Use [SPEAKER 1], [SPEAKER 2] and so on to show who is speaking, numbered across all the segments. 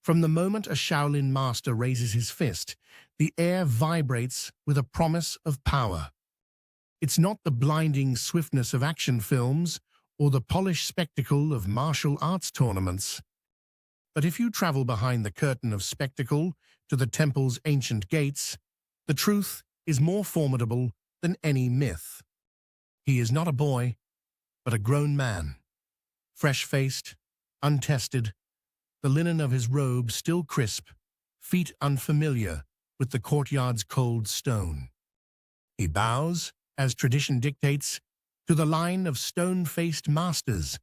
[SPEAKER 1] From the moment a Shaolin master raises his fist, the air vibrates with a promise of power. It's not the blinding swiftness of action films or the polished spectacle of martial arts tournaments. But if you travel behind the curtain of spectacle to the temple's ancient gates, the truth is more formidable than any myth. He is not a boy, but a grown man, fresh-faced, untested, the linen of his robe still crisp, feet unfamiliar with the courtyard's cold stone. He bows, as tradition dictates, to the line of stone-faced masters.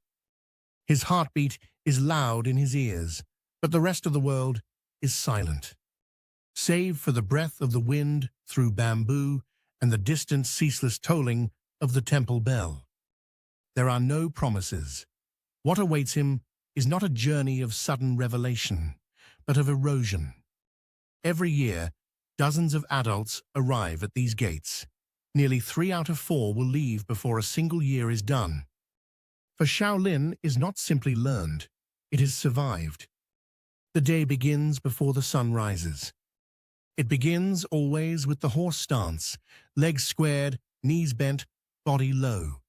[SPEAKER 1] His heartbeat is loud in his ears, but the rest of the world is silent. Save for the breath of the wind through bamboo and the distant ceaseless tolling of the temple bell. There are no promises. What awaits him is not a journey of sudden revelation, but of erosion. Every year, dozens of adults arrive at these gates. Nearly 3 out of 4 will leave before a single year is done. For Shaolin is not simply learned, it is survived. The day begins before the sun rises. It begins always with the horse stance, legs squared, knees bent, body low.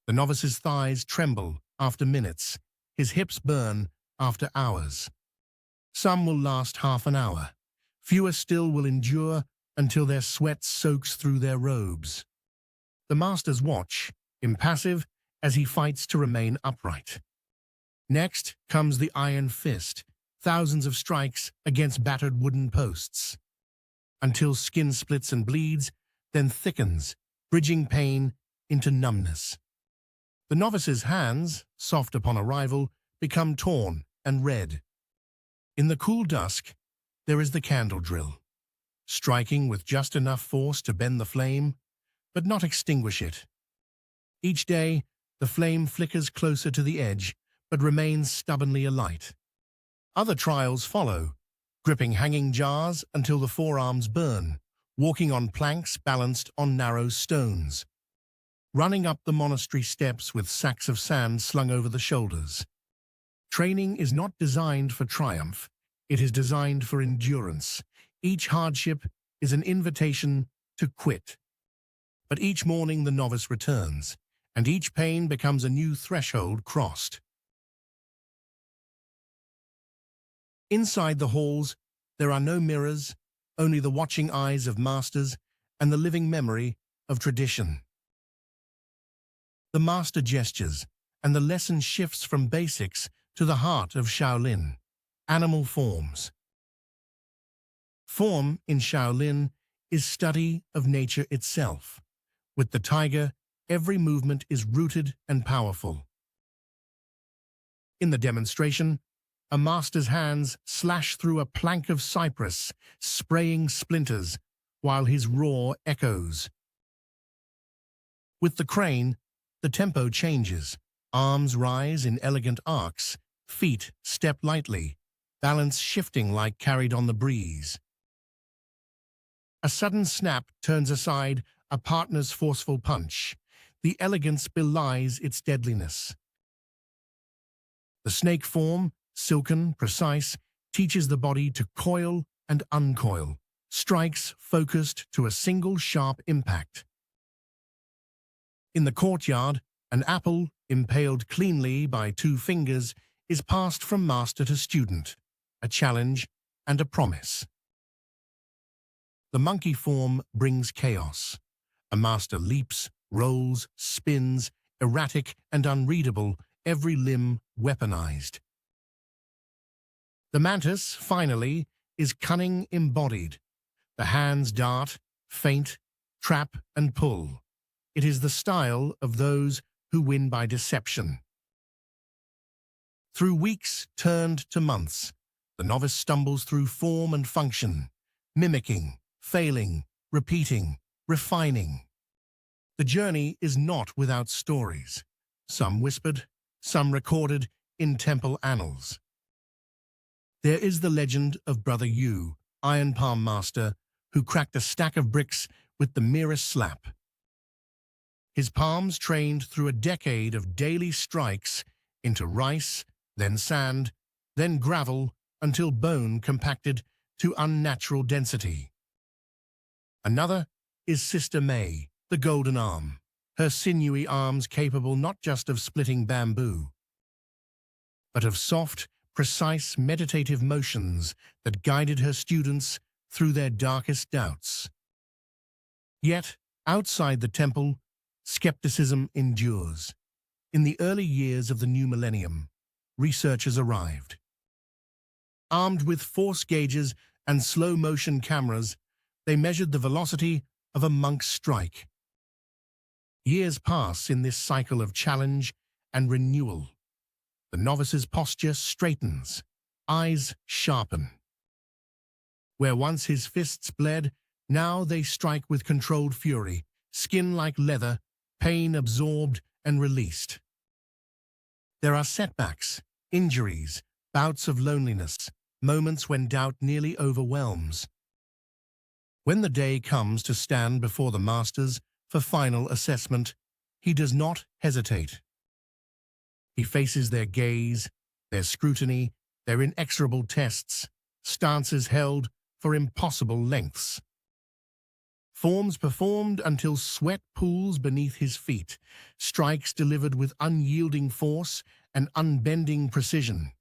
[SPEAKER 1] The novice's thighs tremble after minutes, his hips burn after hours. Some will last half an hour. Fewer still will endure until their sweat soaks through their robes. The masters watch, impassive, as he fights to remain upright. Next comes the iron fist, thousands of strikes against battered wooden posts, until skin splits and bleeds, then thickens, bridging pain into numbness. The novice's hands, soft upon arrival, become torn and red. In the cool dusk, there is the candle drill, striking with just enough force to bend the flame, but not extinguish it. Each day, the flame flickers closer to the edge, but remains stubbornly alight. Other trials follow, gripping hanging jars until the forearms burn, walking on planks balanced on narrow stones, running up the monastery steps with sacks of sand slung over the shoulders. Training is not designed for triumph, it is designed for endurance. Each hardship is an invitation to quit. But each morning the novice returns, and each pain becomes a new threshold crossed. Inside the halls, there are no mirrors, only the watching eyes of masters and the living memory of tradition. The master gestures, and the lesson shifts from basics to the heart of Shaolin, animal forms. Form in Shaolin is study of nature itself. With the tiger, every movement is rooted and powerful. In the demonstration, a master's hands slash through a plank of cypress, spraying splinters, while his roar echoes. With the crane, the tempo changes. Arms rise in elegant arcs, feet step lightly, balance shifting like carried on the breeze. A sudden snap turns aside a partner's forceful punch. The elegance belies its deadliness. The snake form, silken, precise, teaches the body to coil and uncoil, strikes focused to a single sharp impact. In the courtyard, an apple, impaled cleanly by 2 fingers, is passed from master to student, a challenge and a promise. The monkey form brings chaos. A master leaps, rolls, spins, erratic and unreadable, every limb weaponized. The mantis, finally, is cunning embodied. The hands dart, feint, trap and pull. It is the style of those who win by deception. Through weeks turned to months, the novice stumbles through form and function, mimicking, failing, repeating, refining. The journey is not without stories, some whispered, some recorded in temple annals. There is the legend of Brother Yu, Iron Palm Master, who cracked a stack of bricks with the merest slap. His palms trained through a decade of daily strikes into rice, then sand, then gravel, until bone compacted to unnatural density. Another is Sister May, the Golden Arm, her sinewy arms capable not just of splitting bamboo, but of soft, precise meditative motions that guided her students through their darkest doubts. Yet, outside the temple, skepticism endures. In the early years of the new millennium, researchers arrived. Armed with force gauges and slow-motion cameras, they measured the velocity of a monk's strike. Years pass in this cycle of challenge and renewal. The novice's posture straightens, eyes sharpen. Where once his fists bled, now they strike with controlled fury, skin like leather, pain absorbed and released. There are setbacks, injuries, bouts of loneliness, moments when doubt nearly overwhelms. When the day comes to stand before the masters for final assessment, he does not hesitate. He faces their gaze, their scrutiny, their inexorable tests, stances held for impossible lengths. Forms performed until sweat pools beneath his feet, strikes delivered with unyielding force and unbending precision.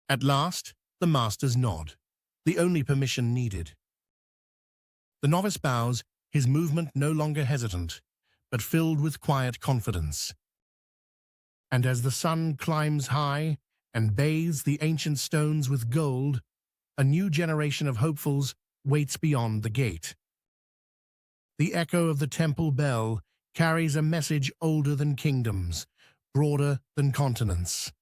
[SPEAKER 1] At last, the masters nod, the only permission needed. The novice bows, his movement no longer hesitant, but filled with quiet confidence. And as the sun climbs high and bathes the ancient stones with gold, a new generation of hopefuls waits beyond the gate. The echo of the temple bell carries a message older than kingdoms, broader than continents.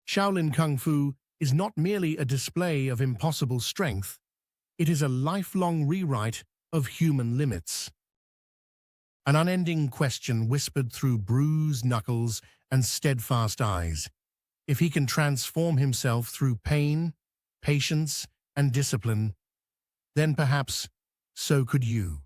[SPEAKER 1] Shaolin Kung Fu is not merely a display of impossible strength, it is a lifelong rewrite of human limits. An unending question whispered through bruised knuckles and steadfast eyes. If he can transform himself through pain, patience, and discipline, then perhaps so could you.